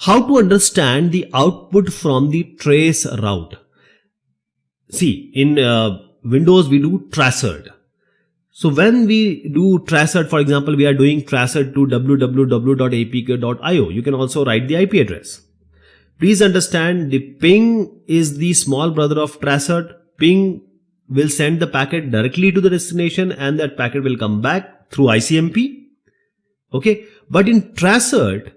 How to understand the output from the trace route? See, in Windows we do tracert. So when we do tracert, for example, we are doing tracert to www.apk.io. You can also write the IP address. Please understand, the ping is the small brother of tracert. Ping will send the packet directly to the destination and that packet will come back through ICMP. Okay, but in tracert,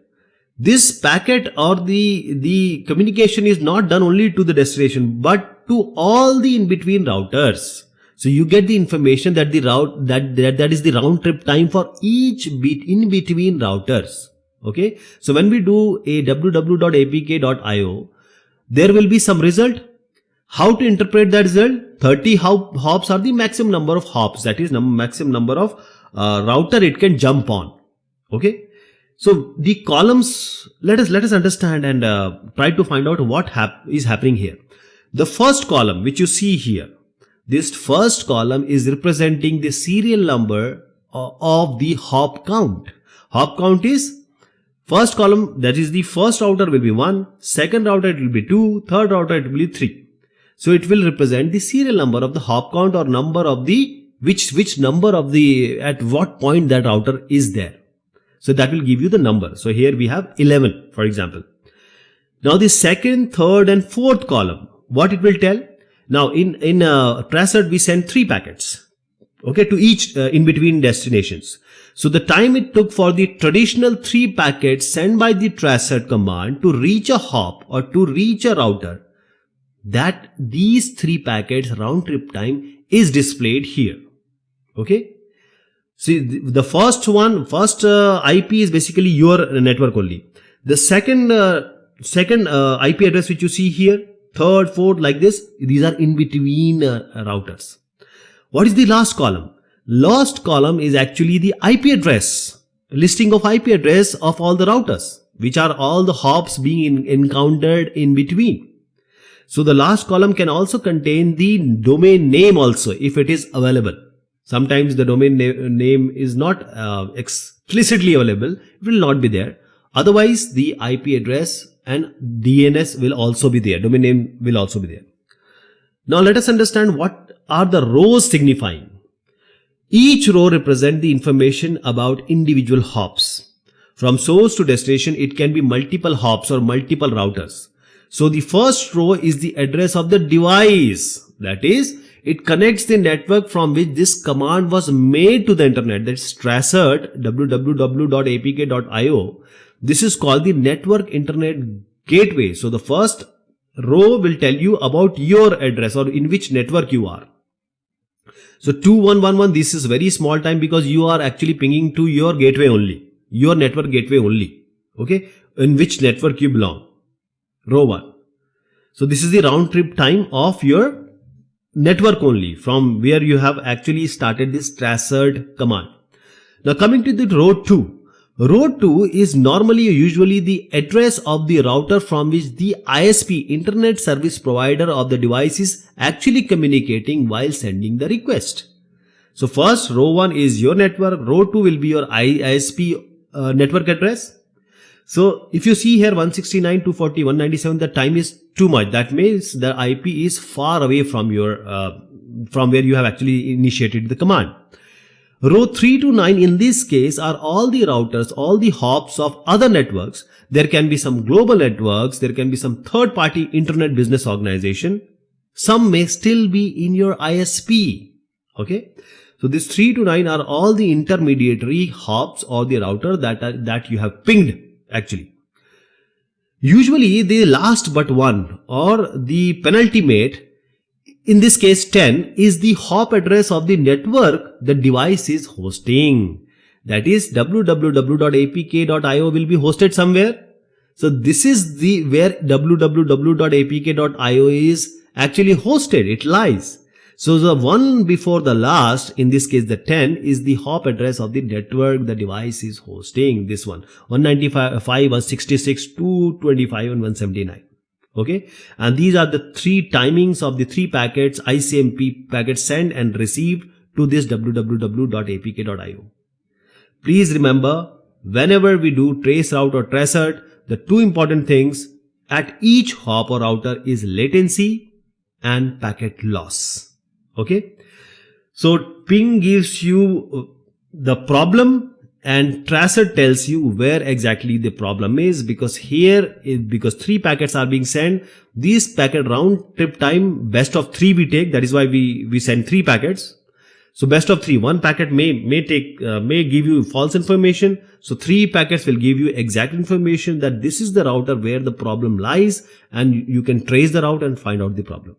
this packet or the communication is not done only to the destination but to all the in-between routers. So you get the information that the route that is the round trip time for each bit in between routers. Okay, so when we do a www.apk.io, there will be some result. How to interpret that result? 30 hops are the maximum number of hops, that is maximum number of router it can jump on. Okay, so the columns, let us understand and try to find out what is happening here. The first column which you see here, this first column is representing the serial number of the hop count. Hop count is first column, that is the first router will be 1, second router it will be 2, third router it will be 3. So it will represent the serial number of the hop count or number of the which number of the at what point that router is there. So that will give you the number. So here we have 11, for example. Now the second, third and fourth column, what it will tell? Now in tracert we send 3 packets, okay, to each in between destinations. So the time it took for the traditional 3 packets sent by the tracert command to reach a hop or to reach a router, that these 3 packets round trip time is displayed here. Okay. See, the first IP is basically your network only. The second IP address which you see here, third, fourth, like this, these are in between routers. What is the last column? Last column is actually the IP address, listing of IP address of all the routers, which are all the hops being encountered in between. So the last column can also contain the domain name also if it is available. Sometimes the domain name is not explicitly available, it will not be there. Otherwise, the IP address and DNS will also be there, domain name will also be there. Now let us understand what are the rows signifying. Each row represents the information about individual hops. From source to destination, it can be multiple hops or multiple routers. So the first row is the address of the device, that is, it connects the network from which this command was made to the internet, that's tracert www.apk.io. This is called the network internet gateway. So the first row will tell you about your address or in which network you are. So 2111, this is very small time because you are actually pinging to your gateway only, your network gateway only. Okay, in which network you belong. Row 1. So this is the round trip time of your network only, from where you have actually started this tracert command. Now coming to the row 2. Row 2 is normally usually the address of the router from which the ISP, internet service provider of the device, is actually communicating while sending the request. So first, row 1 is your network, row 2 will be your ISP network address. So if you see here 169.240.197, the time is too much. That means the IP is far away from your from where you have actually initiated the command. Row 3 to 9 in this case are all the routers, all the hops of other networks. There can be some global networks, there can be some third-party internet business organization. Some may still be in your ISP. Okay. So this 3 to 9 are all the intermediary hops or the router that you have pinged actually. Usually the last but one or the penultimate, in this case 10, is the hop address of the network the device is hosting. That is www.apk.io will be hosted somewhere. So this is the where www.apk.io is actually hosted. It lies. So the one before the last, in this case the 10, is the hop address of the network the device is hosting. This one, 195, 166, 225 and 179. Okay, and these are the 3 timings of the 3 packets, ICMP packets sent and received to this www.apk.io. Please remember, whenever we do traceroute or tracert, the two important things at each hop or router is latency and packet loss. Okay. So ping gives you the problem and tracer tells you where exactly the problem is, because because 3 packets are being sent, these packet round trip time best of 3 we take. That is why we send 3 packets. So best of 3, 1 packet may give you false information. So 3 packets will give you exact information that this is the router where the problem lies, and you can trace the route and find out the problem.